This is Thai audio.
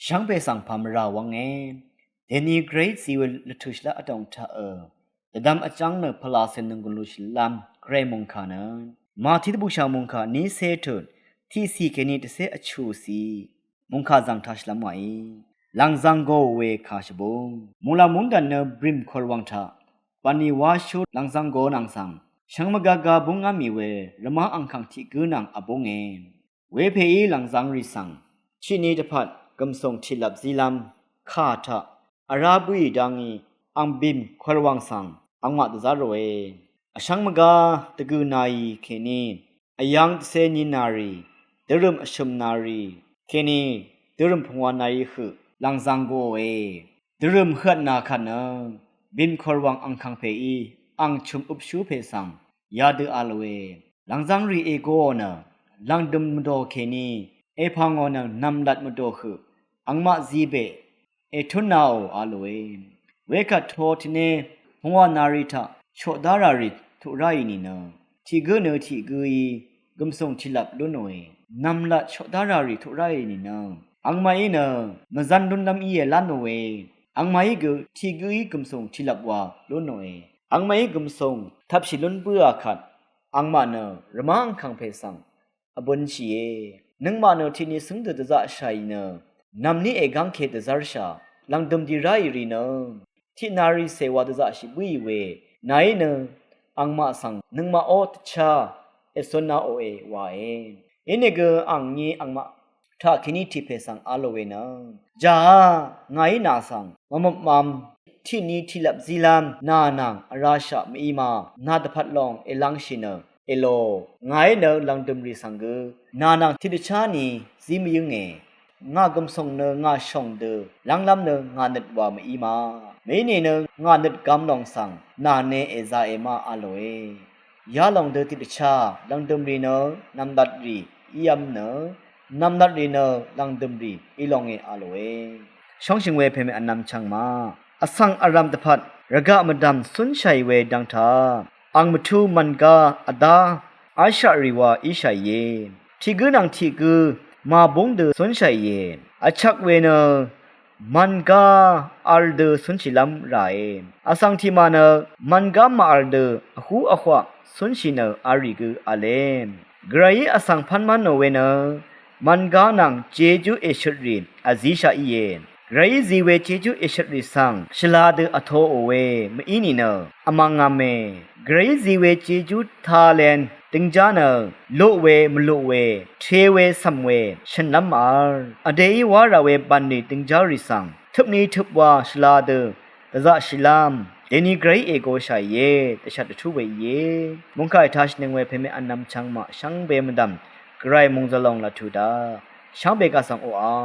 ช่างไปสั่งพามราวังเงเดนี่เกรดซีเวลทุชละอดองท่าแต่ดำอาจังเนพลาเซนนึงกุลุชลามเกรมงคานะมาที่ตบุชามงคานี้เซตุดที่ซีเกนีตเซอชูซีมงคาจังทัชละไมลังจังโกเวคาชบงมูลามุงกันเนบริมคอลวังท่าปานิวาชูลังจังโกนังสังช่างมกากาบุงอามีเวระมาอังคังที่กูนังอบงเงเวเพยีลังจังริสังชินีตพัดกำส่งชิลับซีลัมข้าทะอาราบุยดังีอังบิมคอลวังสังอังมาตซาโรเอช่างมกาตะกูนายเคนีอายังเซนินารีเดรุมอชมนารีเคนีเดรุมพงวานายคือลังจังโกเอเดรุมเฮือนนาคันบิมคอลวังอังคังเพยีอังชุมอุบชูเพสังยาดืออาลเวลังจังรีเอโกนะลังดุมโดเคนีเอพังอนนำดัดมโดคืออังมาจีเบเอทุนนาออาลเวเวกัดโททิเนพงวานาริทะโชดาราริทุไรนี่นะที่กูเนที่กูอีกำส่งชิลับลุนเวนำละโชดาราริทุไรนี่นะอังมาอีนะมจันดุนลำอีเอลันเวอังมาอีกูที่กูอีกำส่งชิลับวาลุนเวอังมาอีกำส่งทับชิลุนเบื่อขัดอังมาเนระมังคังเพสังอบุญชีเอนึงมาเนที่นี่ซึ่งเดจะจะใช่เนนำนี้เอกังเคเดจาร์ชาลังดมดีไรรีเนที่นารีเสวาเดจะชิบุยเวนายเนอังมาสังนึงมาโอตชาเอสนาโอเอวาเออินเนกอังนี้อังมาถ้าคินีที่เพสังอาโลเวนะจ้าไงนาสังมัมที่นี้ที่ลับซิลามนานังราชามีมานาดพัดลองเอลังชินเอโลไงเนลังดมรีสังกนานังที่ดิชานีซิมยุงเงากำส่งเนงาช่องเดลังลำเนงาเน็ดว่ามีมาไม่เนเนงาเน็ดกำลองสังนาเนเอซาเอมาอาโลเอยาลองเดติดชาลังดมรีเนนำดัดรียำเนนำดัดรีเนลังดมรีอีลองเออาโลเอช่องชิงเวเพมอันนำช่างมาอสังอารามตพัดระกะมดำสุนชัยเวดังทาอังมทูมันกาอดาอาชาริวาอิชัยเยที่กูนังที่กูมาบงเดสุนชัยเยอชักเวเนมันกาอัลเดสุนชิลัมไรอสังที่มาเนมันกามาอัลเดหูอขวะสุนชิเนอาริกูอาเลมไกรอสังพันมันโนเวเนมันกานังเจจูเอชรีอาซิชาอีเยไรซีเวเจจูเอชรีสังชลาเดอโทโอเวมอีนีเนอมังงาเมไกรซีเวเจจูทาเลนติงจานะโลเวมโลเวเทเวซัมเวฉันน้ำอาอเดยวาราเวบันนีติงจาริสังทุบนี้ทุบว่าชลาเดตะจะชิลามเดนีไกรเอโกชัยเยตะชัดทุเวเยมุงคายทัชนึงเวเพเมอันนำช่างมาช่างเบมดำไกรมุงจะลองละทุดาช่างเบกาสังโออา